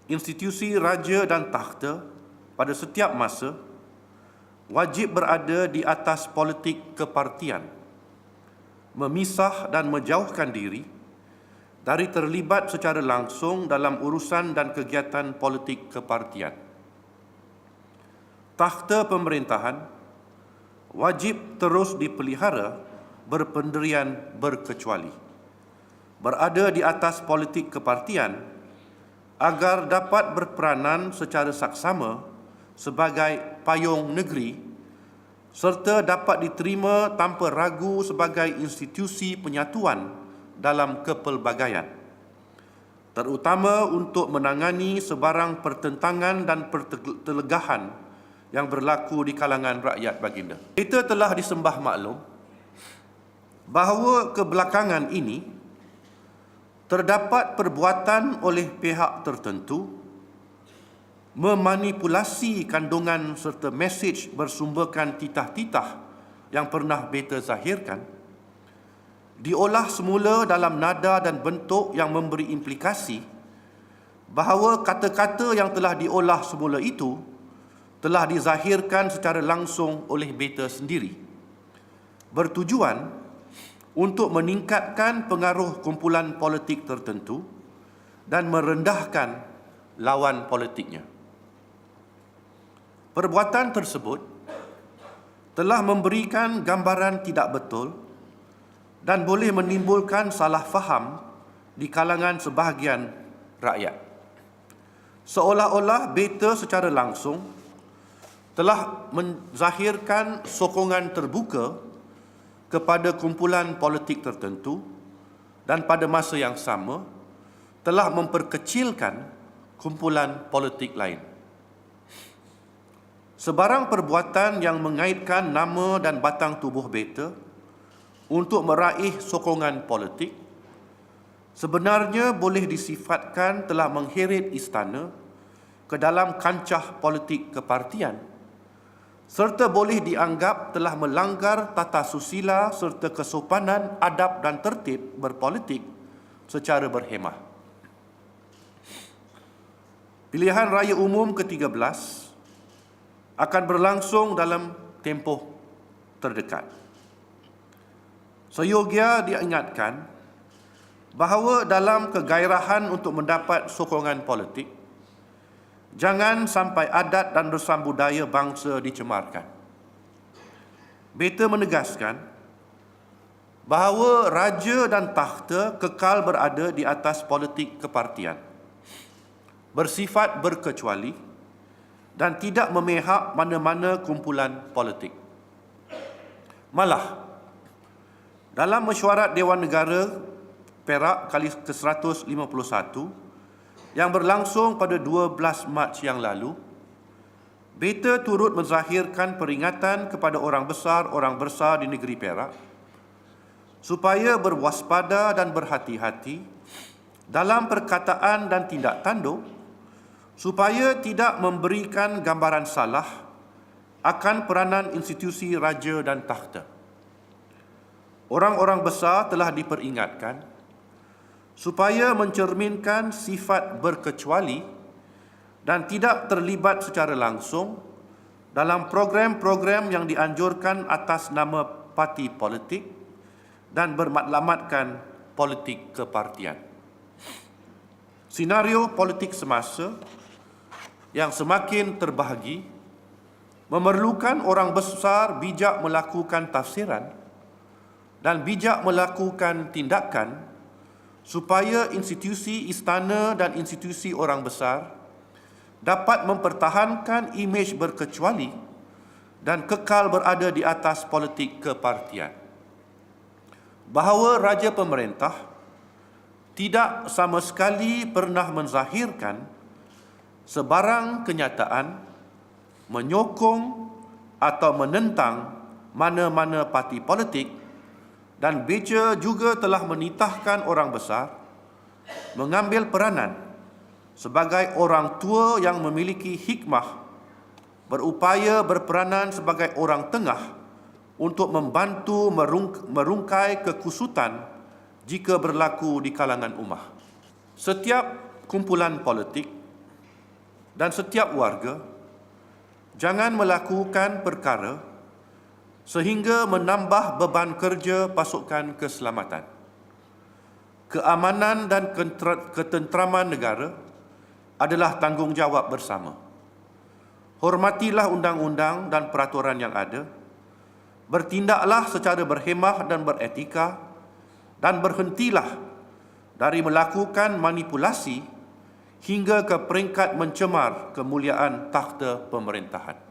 institusi raja dan takhta pada setiap masa wajib berada di atas politik kepartian, memisah dan menjauhkan diri dari terlibat secara langsung dalam urusan dan kegiatan politik kepartian. Takhta pemerintahan wajib terus dipelihara berpendirian berkecuali, berada di atas politik kepartian agar dapat berperanan secara saksama sebagai payung negeri serta dapat diterima tanpa ragu sebagai institusi penyatuan dalam kepelbagaian, terutama untuk menangani sebarang pertentangan dan pertelegahan yang berlaku di kalangan rakyat baginda. Kita telah disembah maklum bahawa kebelakangan ini terdapat perbuatan oleh pihak tertentu memanipulasi kandungan serta mesej bersumberkan titah-titah yang pernah beta zahirkan, diolah semula dalam nada dan bentuk yang memberi implikasi bahawa kata-kata yang telah diolah semula itu telah dizahirkan secara langsung oleh beta sendiri, bertujuan untuk meningkatkan pengaruh kumpulan politik tertentu dan merendahkan lawan politiknya. Perbuatan tersebut telah memberikan gambaran tidak betul dan boleh menimbulkan salah faham di kalangan sebahagian rakyat, seolah-olah beta secara langsung telah menzahirkan sokongan terbuka kepada kumpulan politik tertentu dan pada masa yang sama telah memperkecilkan kumpulan politik lain. Sebarang perbuatan yang mengaitkan nama dan batang tubuh beta untuk meraih sokongan politik sebenarnya boleh disifatkan telah mengheret istana ke dalam kancah politik kepartian serta boleh dianggap telah melanggar tata susila serta kesopanan, adab dan tertib berpolitik secara berhemah. Pilihan Raya Umum ke-13 akan berlangsung dalam tempoh terdekat. Seyogia diingatkan bahawa dalam kegairahan untuk mendapat sokongan politik, jangan sampai adat dan resam budaya bangsa dicemarkan. Beta menegaskan bahawa raja dan takhta kekal berada di atas politik kepartian, bersifat berkecuali dan tidak memihak mana-mana kumpulan politik. Malah, dalam mesyuarat Dewan Negara Perak kali ke-151 yang berlangsung pada 12 Mac yang lalu, beta turut menzahirkan peringatan kepada orang besar di negeri Perak supaya berwaspada dan berhati-hati dalam perkataan dan tindak tanduk supaya tidak memberikan gambaran salah akan peranan institusi raja dan takhta. Orang-orang besar telah diperingatkan supaya mencerminkan sifat berkecuali dan tidak terlibat secara langsung dalam program-program yang dianjurkan atas nama parti politik dan bermatlamatkan politik kepartian. Senario politik semasa yang semakin terbahagi memerlukan orang besar bijak melakukan tafsiran dan bijak melakukan tindakan supaya institusi istana dan institusi orang besar dapat mempertahankan imej berkecuali dan kekal berada di atas politik kepartian. Bahawa raja pemerintah tidak sama sekali pernah menzahirkan sebarang kenyataan menyokong atau menentang mana-mana parti politik, dan beta juga telah menitahkan orang besar mengambil peranan sebagai orang tua yang memiliki hikmah, berupaya berperanan sebagai orang tengah untuk membantu merungkai kekusutan jika berlaku di kalangan ummah. Setiap kumpulan politik dan setiap warga jangan melakukan perkara sehingga menambah beban kerja pasukan keselamatan. Keamanan dan ketenteraman negara adalah tanggungjawab bersama. Hormatilah undang-undang dan peraturan yang ada, bertindaklah secara berhemah dan beretika, dan berhentilah dari melakukan manipulasi hingga ke peringkat mencemar kemuliaan takhta pemerintahan.